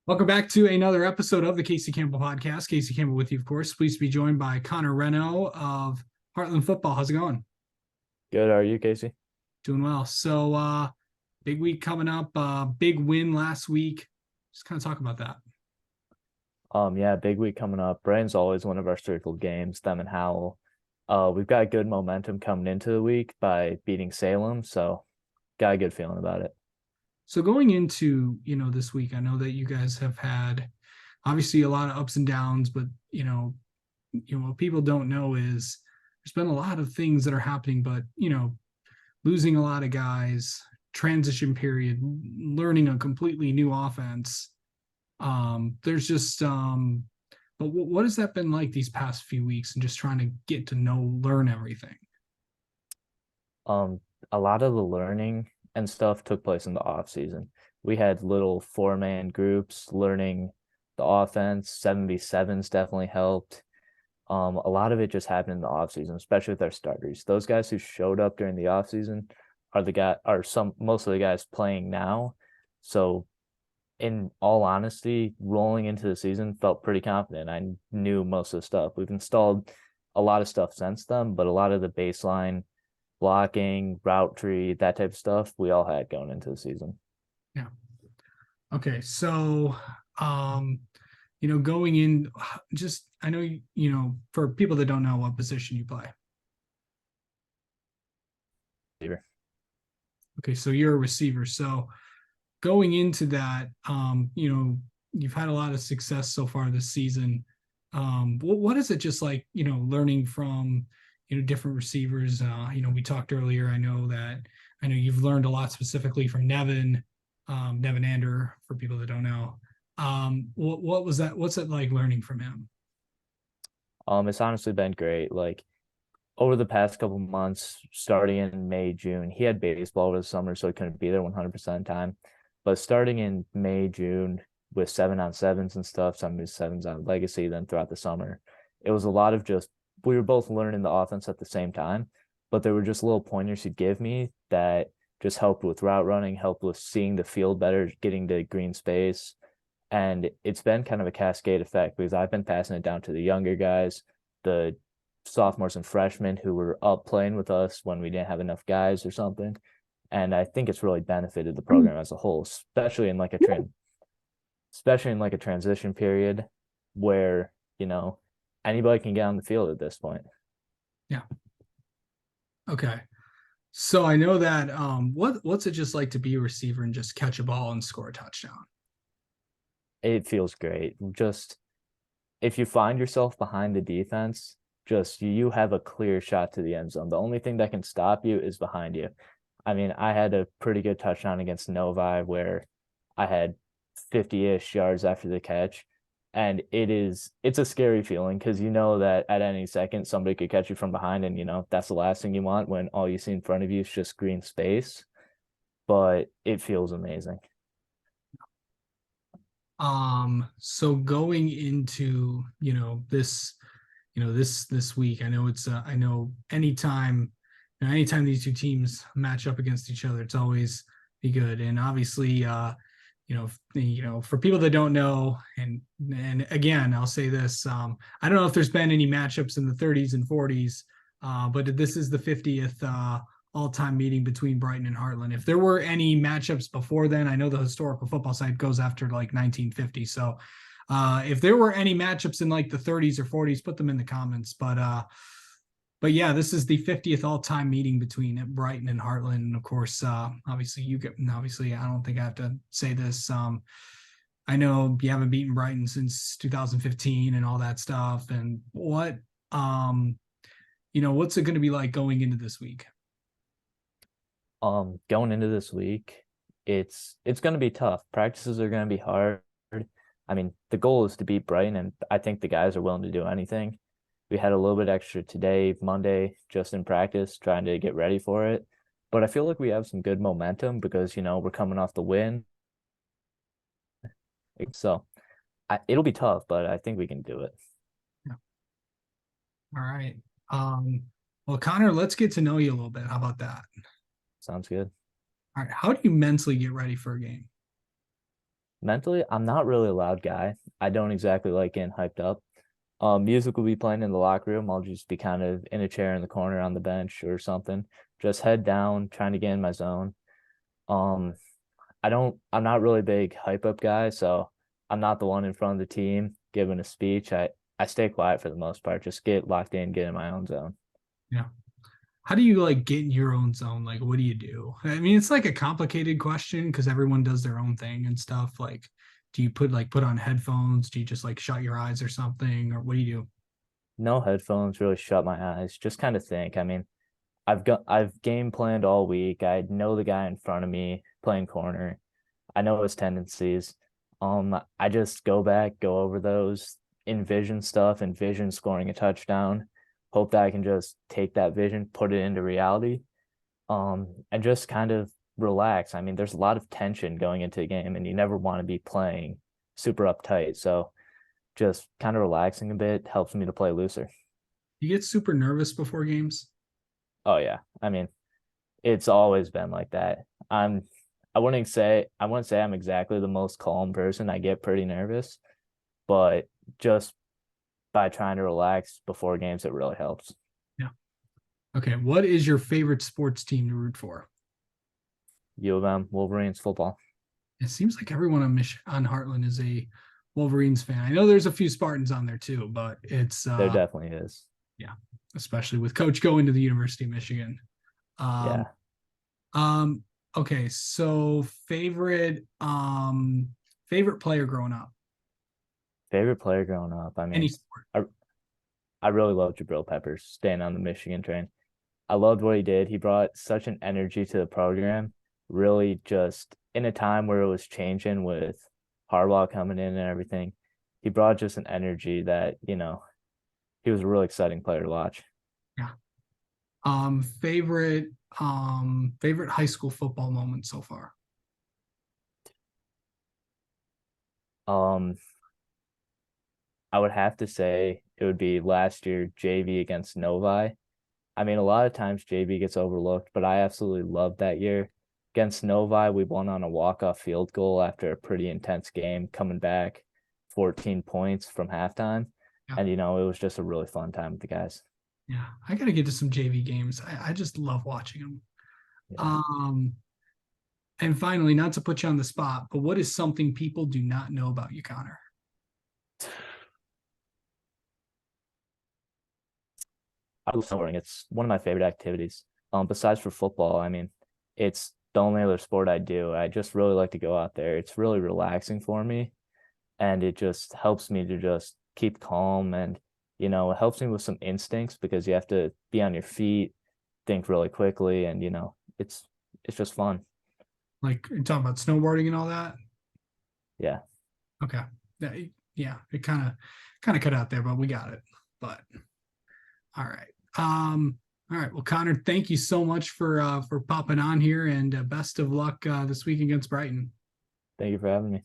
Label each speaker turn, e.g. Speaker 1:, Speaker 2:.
Speaker 1: Welcome back to another episode of the Casey Campbell podcast. Casey Campbell with you, of course. Pleased to be joined by Connor Renaud of Hartland Football. How's it going?
Speaker 2: Good. How are you, Casey?
Speaker 1: Doing well. Big week coming up. Big win last week. Just kind of talk about that.
Speaker 2: Yeah, big week coming up. Brighton's always one of our circled games, them and Howell. We've got good momentum coming into the week by beating Salem, so got a good feeling about it.
Speaker 1: So going into, this week, I know that you guys have had obviously a lot of ups and downs, but what people don't know is there's been a lot of things that are happening, but losing a lot of guys, transition period, learning a completely new offense. There's just but what has that been like these past few weeks and just trying to get to learn everything?
Speaker 2: A lot of the learning and stuff took place in the off season. We had little four-man groups learning the offense. 7v7s definitely helped. A lot of it just happened in the off season, especially with our starters. Those guys who showed up during the off season most of the guys playing now. So in all honesty, rolling into the season felt pretty confident. I knew most of the stuff. We've installed a lot of stuff since then, but a lot of the baseline blocking, route tree, that type of stuff, we all had going into the season.
Speaker 1: Yeah. Okay. So, going in, just I know for people that don't know what position you play.
Speaker 2: Receiver.
Speaker 1: Okay, so you're a receiver. So going into that, you've had a lot of success so far this season. What is it just like, learning from, different receivers? We talked earlier. I know you've learned a lot specifically from Nevin Ander, for people that don't know. What was that? What's it like learning from him?
Speaker 2: It's honestly been great. Like over the past couple months, starting in May, June, he had baseball over the summer, so he couldn't be there 100% of the time. But starting in May, June, with 7-on-7s and stuff, some of his sevens on legacy, then throughout the summer, it was a lot of just we were both learning the offense at the same time, but there were just little pointers he'd give me that just helped with route running, helped with seeing the field better, getting to green space. And it's been kind of a cascade effect because I've been passing it down to the younger guys, the sophomores and freshmen who were up playing with us when we didn't have enough guys or something. And I think it's really benefited the program as a whole, especially in like a transition period where, anybody can get on the field at this point.
Speaker 1: Yeah. Okay. So I know that what's it just like to be a receiver and just catch a ball and score a touchdown?
Speaker 2: It feels great. Just if you find yourself behind the defense, just you have a clear shot to the end zone. The only thing that can stop you is behind you. I mean, I had a pretty good touchdown against Novi where I had 50-ish yards after the catch. And it's a scary feeling because you know that at any second somebody could catch you from behind, and that's the last thing you want when all you see in front of you is just green space. But it feels amazing.
Speaker 1: So going into, this week, I know I know anytime these two teams match up against each other, it's always be good. And obviously, for people that don't know, and again, I'll say this, I don't know if there's been any matchups in the 30s and 40s, but this is the 50th all-time meeting between Brighton and Hartland. If there were any matchups before then, I know the historical football site goes after like 1950. So if there were any matchups in like the 30s or 40s, put them in the comments. But yeah, this is the 50th all-time meeting between Brighton and Hartland. And of course, obviously, I don't think I have to say this. I know you haven't beaten Brighton since 2015 and all that stuff. And what's it going to be like going into this week?
Speaker 2: Going into this week, it's going to be tough. Practices are going to be hard. I mean, the goal is to beat Brighton, and I think the guys are willing to do anything. We had a little bit extra today, Monday, just in practice, trying to get ready for it. But I feel like we have some good momentum because, we're coming off the win. So it'll be tough, but I think we can do it.
Speaker 1: Yeah. All right. Well, Connor, let's get to know you a little bit. How about that?
Speaker 2: Sounds good.
Speaker 1: All right. How do you mentally get ready for a game?
Speaker 2: Mentally, I'm not really a loud guy. I don't exactly like getting hyped up. Music will be playing in the locker room. I'll just be kind of in a chair in the corner on the bench or something. Just head down, trying to get in my zone. Um, I'm not really a big hype up guy, so I'm not the one in front of the team giving a speech. I stay quiet for the most part. Just get locked in, get in my own zone.
Speaker 1: Yeah. How do you like get in your own zone? Like, what do you do? I mean, it's like a complicated question because everyone does their own thing and stuff. Like, do you put on headphones? Do you just like shut your eyes or something? Or what do you do?
Speaker 2: No headphones, really shut my eyes. Just kind of think. I mean, I've game planned all week. I know the guy in front of me playing corner. I know his tendencies. I just go back, go over those, envision stuff, envision scoring a touchdown. Hope that I can just take that vision, put it into reality, and just kind of relax. I mean, there's a lot of tension going into a game, and you never want to be playing super uptight. So just kind of relaxing a bit helps me to play looser.
Speaker 1: You get super nervous before games?
Speaker 2: Oh yeah, I mean, it's always been like that. I wouldn't say I'm exactly the most calm person. I get pretty nervous, but just by trying to relax before games, it really helps.
Speaker 1: Yeah. Okay. What is your favorite sports team to root for?
Speaker 2: U of M, Wolverines football.
Speaker 1: It seems like everyone on Hartland is a Wolverines fan. I know there's a few Spartans on there too, but it's
Speaker 2: There definitely is.
Speaker 1: yeah, especially with Coach going to the University of Michigan. Um,
Speaker 2: Yeah.
Speaker 1: um, okay, so favorite player growing up,
Speaker 2: Favorite player growing up. I
Speaker 1: any
Speaker 2: mean,
Speaker 1: sport.
Speaker 2: I I really love Jabril Peppers staying on the Michigan train. I loved what he did. He brought such an energy to the program, really just in a time where it was changing with Harbaugh coming in and everything. He brought just an energy that, he was a really exciting player to watch.
Speaker 1: Yeah. Favorite high school football moment so far.
Speaker 2: Um, I would have to say it would be last year JV against Novi. I mean, a lot of times JV gets overlooked, but I absolutely loved that year. Against Novi, we won on a walk-off field goal after a pretty intense game, coming back 14 points from halftime.
Speaker 1: Yeah.
Speaker 2: And, it was just a really fun time with the guys.
Speaker 1: Yeah. I gotta get to some JV games. I just love watching them.
Speaker 2: Yeah.
Speaker 1: Um, and finally, not to put you on the spot, but what is something people do not know about you, Connor?
Speaker 2: I love snowboarding. It's one of my favorite activities. Besides for football, I mean, it's the only other sport I do. I just really like to go out there. It's really relaxing for me, and it just helps me to just keep calm and it helps me with some instincts because you have to be on your feet, think really quickly, and it's just fun.
Speaker 1: Like you're talking about snowboarding and all that.
Speaker 2: Yeah.
Speaker 1: Okay. Yeah, yeah, it kind of cut out there, but we got it. But all right. All right. Well, Connor, thank you so much for popping on here and best of luck this week against Brighton.
Speaker 2: Thank you for having me.